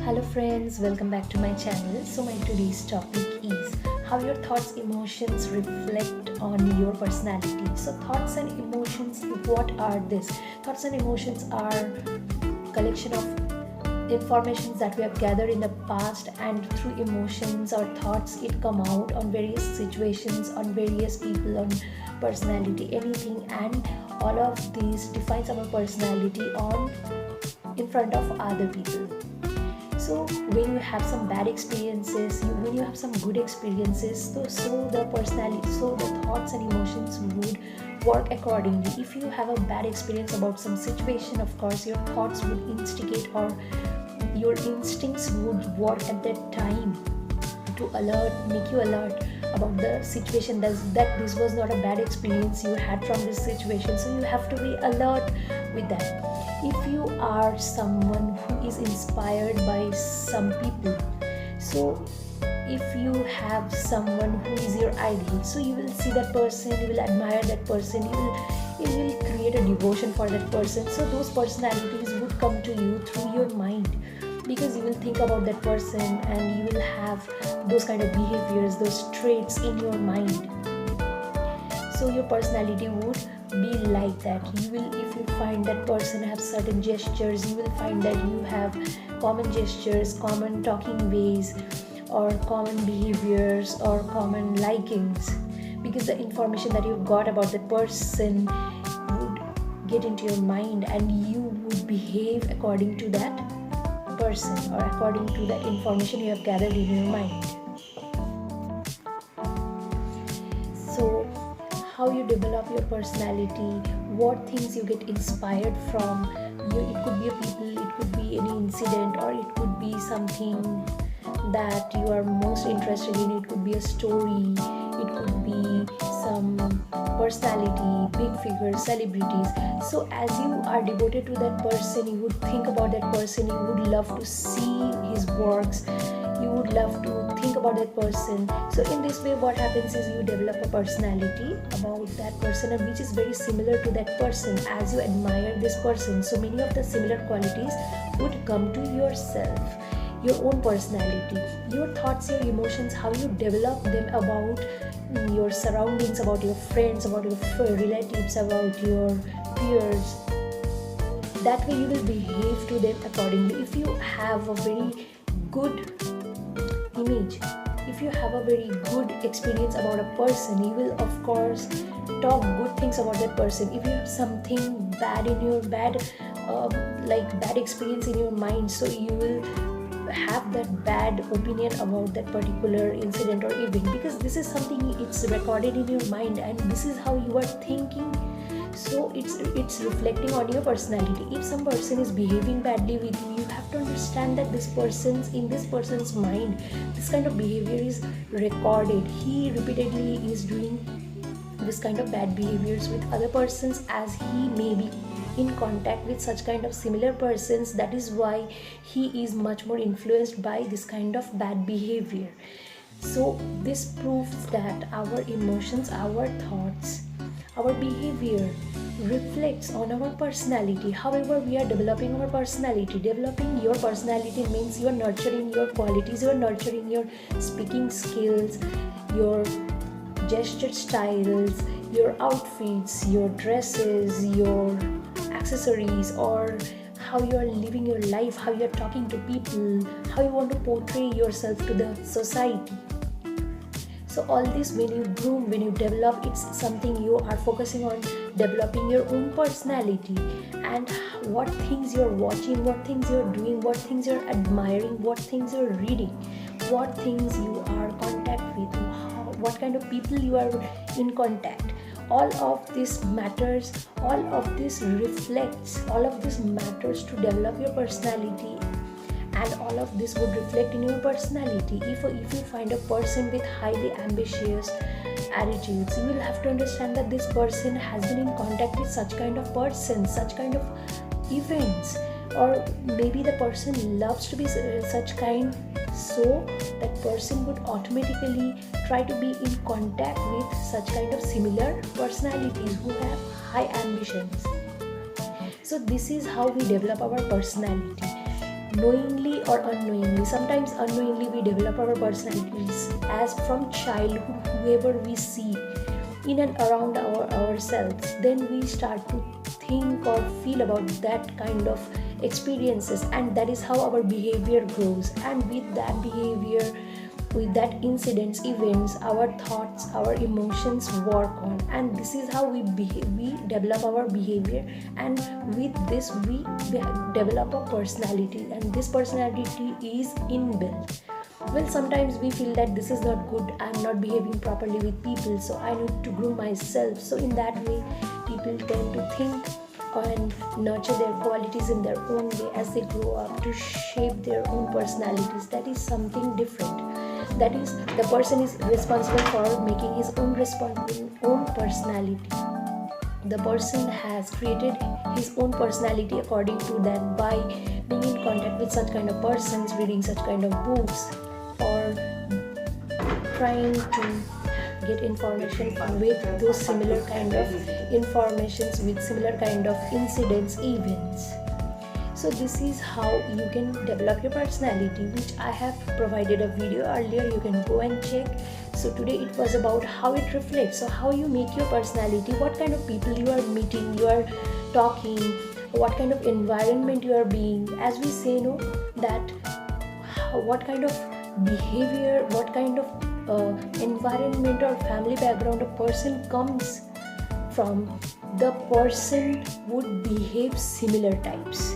Hello friends, welcome back to my channel. So my today's topic is how your thoughts emotions reflect on your personality. So thoughts and emotions, what are this? Thoughts and emotions are collection of informations that we have gathered in the past, and through emotions or thoughts it come out on various situations, on various people, on personality, anything, and all of these defines our personality on in front of other people. So when you have some bad experiences, when you have some good experiences, so the personality, so the thoughts and emotions would work accordingly. If you have a bad experience about some situation, of course your thoughts would instigate, or your instincts would work at that time to make you alert about the situation, that this was not a bad experience you had from this situation. So you have to be alert with that. If you are someone who is inspired by some people, so if you have someone who is your idol, so you will see that person, you will admire that person, you will create a devotion for that person. So those personalities would come to you through your mind, because you will think about that person and you will have those kind of behaviors, those traits in your mind. So your personality would be like that. You will, if you find that person have certain gestures, you will find that you have common gestures, common talking ways, or common behaviors, or common likings, because the information that you got about that person would get into your mind, and you would behave according to that person, or according to the information you have gathered in your mind. So how you develop your personality, what things you get inspired from, it could be a people, it could be any incident, or it could be something that you are most interested in. It could be a story, it could be some personality, big figures, celebrities. So as you are devoted to that person, you would think about that person, you would love to see his works, you would love to think about that person. So in this way what happens is you develop a personality about that person, and which is very similar to that person. As you admire this person, so many of the similar qualities would come to yourself, your own personality. Your thoughts, your emotions, how you develop them about your surroundings, about your friends, about your relatives, about your peers, that way you will behave to them accordingly. If you have a very good image, if you have a very good experience about a person, you will of course talk good things about that person. If you have something bad in your bad experience in your mind, so you will have that bad opinion about that particular incident or event, because this is something, it's recorded in your mind, and this is how you are thinking. So it's reflecting on your personality. If some person is behaving badly with you, you have to understand that in this person's mind, this kind of behavior is recorded. He repeatedly is doing this kind of bad behaviors with other persons, as he may be in contact with such kind of similar persons. That is why he is much more influenced by this kind of bad behavior. So this proves that our emotions, our thoughts, our behavior reflects on our personality. However, we are developing our personality. Developing your personality means you are nurturing your qualities, you are nurturing your speaking skills, your gesture styles, your outfits, your dresses, your accessories, or how you are living your life, how you are talking to people, how you want to portray yourself to the society. So all this, when you groom, when you develop, it's something you are focusing on developing your own personality, and what things you're watching, what things you're doing, what things you're admiring, what things you're reading, what things you are in contact with, what kind of people you are in contact. All of this matters, all of this reflects, all of this matters to develop your personality, and all of this would reflect in your personality. If you find a person with highly ambitious attitudes, you will have to understand that this person has been in contact with such kind of persons, such kind of events, or maybe the person loves to be such kind, so that person would automatically try to be in contact with such kind of similar personalities who have high ambitions. So this is how we develop our personality. knowingly or unknowingly, sometimes unknowingly we develop our personalities as from childhood. Whoever we see in and around ourselves, then we start to think or feel about that kind of experiences, and that is how our behavior grows. And with that behavior, with that incidents, events, our thoughts, our emotions work on, and this is how we develop our behavior, and with this we develop a personality, and this personality is inbuilt. Well, sometimes we feel that this is not good, I'm not behaving properly with people, so I need to groom myself. So in that way, people tend to think and nurture their qualities in their own way as they grow up to shape their own personalities. That is something different. That is, the person is responsible for making his own personality. The person has created his own personality according to that by being in contact with such kind of persons, reading such kind of books, or trying to get information with those similar kind of informations, with similar kind of incidents, events. So this is how you can develop your personality, which I have provided a video earlier, you can go and check. So today it was about how it reflects, so how you make your personality, what kind of people you are meeting, you are talking, what kind of environment you are being. As we say, no, that what kind of behavior, what kind of environment or family background a person comes from, the person would behave similar types.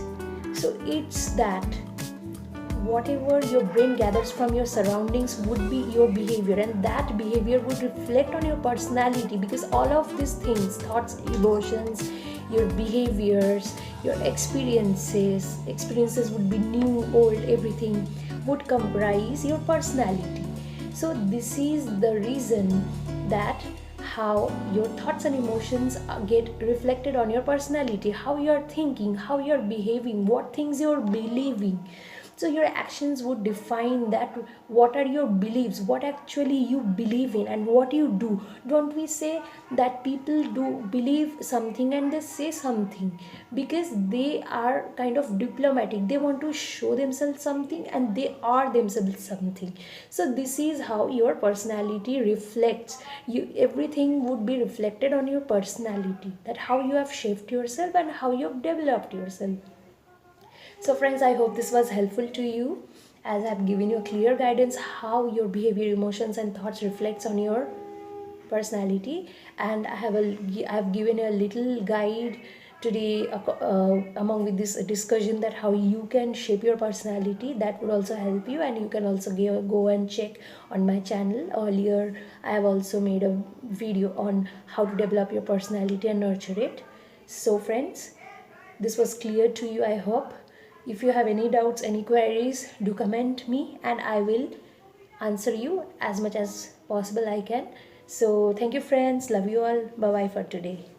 So it's that whatever your brain gathers from your surroundings would be your behavior, and that behavior would reflect on your personality, because all of these things, thoughts, emotions, your behaviors, your experiences would be new, old, everything would comprise your personality. So this is the reason that how your thoughts and emotions get reflected on your personality, how you are thinking, how you are behaving, what things you are believing. So your actions would define that what are your beliefs, what actually you believe in, and what you do. Don't we say that people do believe something and they say something because they are kind of diplomatic, they want to show themselves something and they are themselves something. So this is how your personality reflects you. Everything would be reflected on your personality, that how you have shaped yourself and how you have developed yourself. So friends, I hope this was helpful to you, as I have given you a clear guidance how your behavior, emotions and thoughts reflects on your personality. And I have given a little guide today among with this discussion, that how you can shape your personality. That would also help you, and you can also go and check on my channel. Earlier I have also made a video on how to develop your personality and nurture it. So friends, this was clear to you, I hope. If you have any doubts, any queries, do comment me and I will answer you as much as possible I can. So thank you friends, love you all, bye bye for today.